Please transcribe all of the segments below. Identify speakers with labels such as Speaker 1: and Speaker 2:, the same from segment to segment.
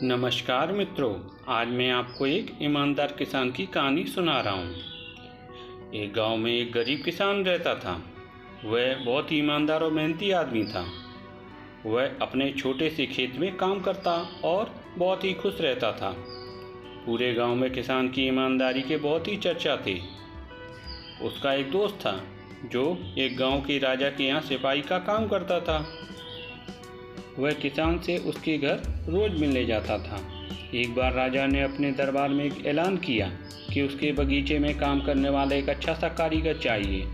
Speaker 1: नमस्कार मित्रों, आज मैं आपको एक ईमानदार किसान की कहानी सुना रहा हूँ। एक गांव में एक गरीब किसान रहता था। वह बहुत ही ईमानदार और मेहनती आदमी था। वह अपने छोटे से खेत में काम करता और बहुत ही खुश रहता था। पूरे गांव में किसान की ईमानदारी के बहुत ही चर्चा थे। उसका एक दोस्त था जो एक गांव के राजा के यहाँ सिपाही का काम करता था। वह किसान से उसके घर रोज मिलने जाता था। एक बार राजा ने अपने दरबार में एक ऐलान किया कि उसके बगीचे में काम करने वाला एक अच्छा सा कारीगर चाहिए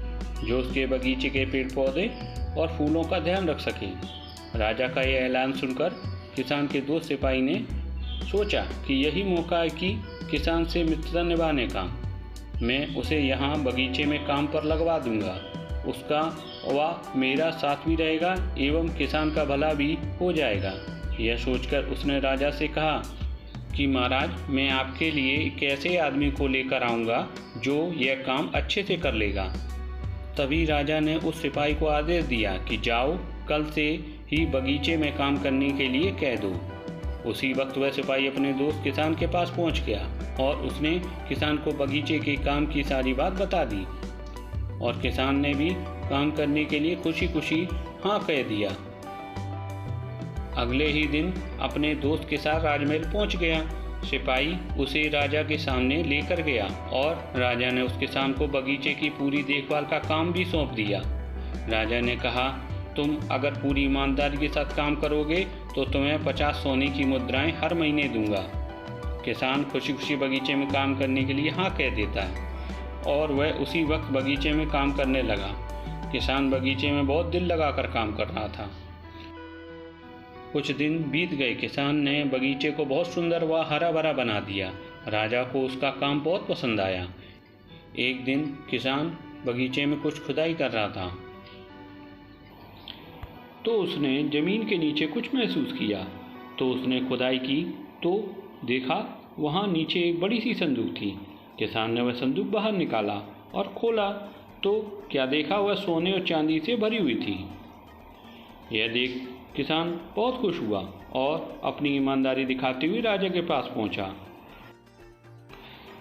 Speaker 1: जो उसके बगीचे के पेड़ पौधे और फूलों का ध्यान रख सके। राजा का यह ऐलान सुनकर किसान के दोस्त सिपाही ने सोचा कि यही मौका है कि किसान से मित्रता निभाने का। मैं उसे यहाँ बगीचे में काम पर लगवा दूंगा। उसका व मेरा साथ भी रहेगा एवं किसान का भला भी हो जाएगा। यह सोचकर उसने राजा से कहा कि महाराज, मैं आपके लिए एक ऐसे आदमी को लेकर आऊँगा जो यह काम अच्छे से कर लेगा। तभी राजा ने उस सिपाही को आदेश दिया कि जाओ, कल से ही बगीचे में काम करने के लिए कह दो। उसी वक्त वह सिपाही अपने दोस्त किसान के पास पहुंच गया और उसने किसान को बगीचे के काम की सारी बात बता दी और किसान ने भी काम करने के लिए खुशी खुशी हाँ कह दिया। अगले ही दिन अपने दोस्त के साथ राजमहल पहुंच गया। सिपाही उसे राजा के सामने लेकर गया और राजा ने उस किसान को बगीचे की पूरी देखभाल का काम भी सौंप दिया। राजा ने कहा, तुम अगर पूरी ईमानदारी के साथ काम करोगे तो तुम्हें 50 सोने की मुद्राएं हर महीने दूंगा। किसान खुशी खुशी बगीचे में काम करने के लिए हाँ कह देता है और वह उसी वक्त बगीचे में काम करने लगा। किसान बगीचे में बहुत दिल लगाकर काम कर रहा था। कुछ दिन बीत गए। किसान ने बगीचे को बहुत सुंदर व हरा भरा बना दिया। राजा को उसका काम बहुत पसंद आया। एक दिन किसान बगीचे में कुछ खुदाई कर रहा था तो उसने जमीन के नीचे कुछ महसूस किया। तो उसने खुदाई की तो देखा वहाँ नीचे एक बड़ी सी संदूक थी। किसान ने वह संदूक बाहर निकाला और खोला तो क्या देखा, वह सोने और चांदी से भरी हुई थी। यह देख किसान बहुत खुश हुआ और अपनी ईमानदारी दिखाते हुए राजा के पास पहुंचा।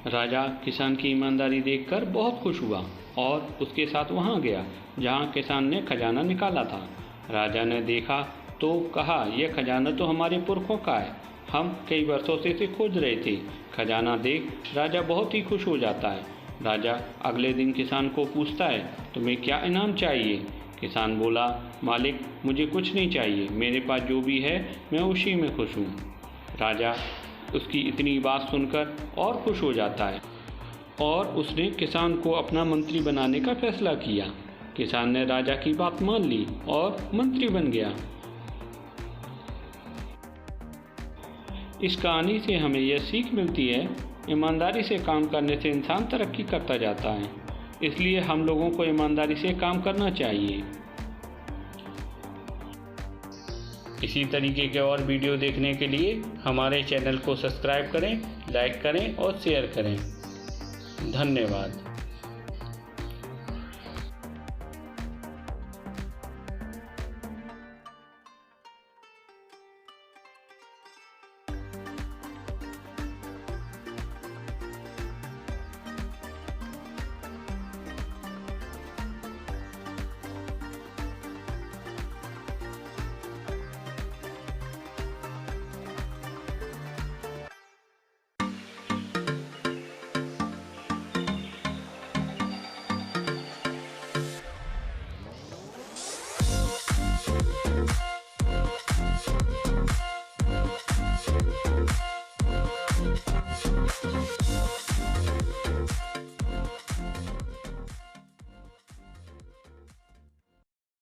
Speaker 1: राजा किसान की ईमानदारी देखकर बहुत खुश हुआ और उसके साथ वहां गया जहां किसान ने खजाना निकाला था। राजा ने देखा तो कहा, यह खजाना तो हमारे पुरखों का है। हम कई वर्षों से इसे खोज रहे थे। खजाना देख राजा बहुत ही खुश हो जाता है। राजा अगले दिन किसान को पूछता है, तुम्हें क्या इनाम चाहिए? किसान बोला, मालिक, मुझे कुछ नहीं चाहिए। मेरे पास जो भी है मैं उसी में खुश हूँ। राजा उसकी इतनी बात सुनकर और खुश हो जाता है और उसने किसान को अपना मंत्री बनाने का फैसला किया। किसान ने राजा की बात मान ली और मंत्री बन गया। इस कहानी से हमें यह सीख मिलती है, ईमानदारी से काम करने से इंसान तरक्की करता जाता है। इसलिए हम लोगों को ईमानदारी से काम करना चाहिए। इसी तरीके के और वीडियो देखने के लिए हमारे चैनल को सब्सक्राइब करें, लाइक करें और शेयर करें। धन्यवाद।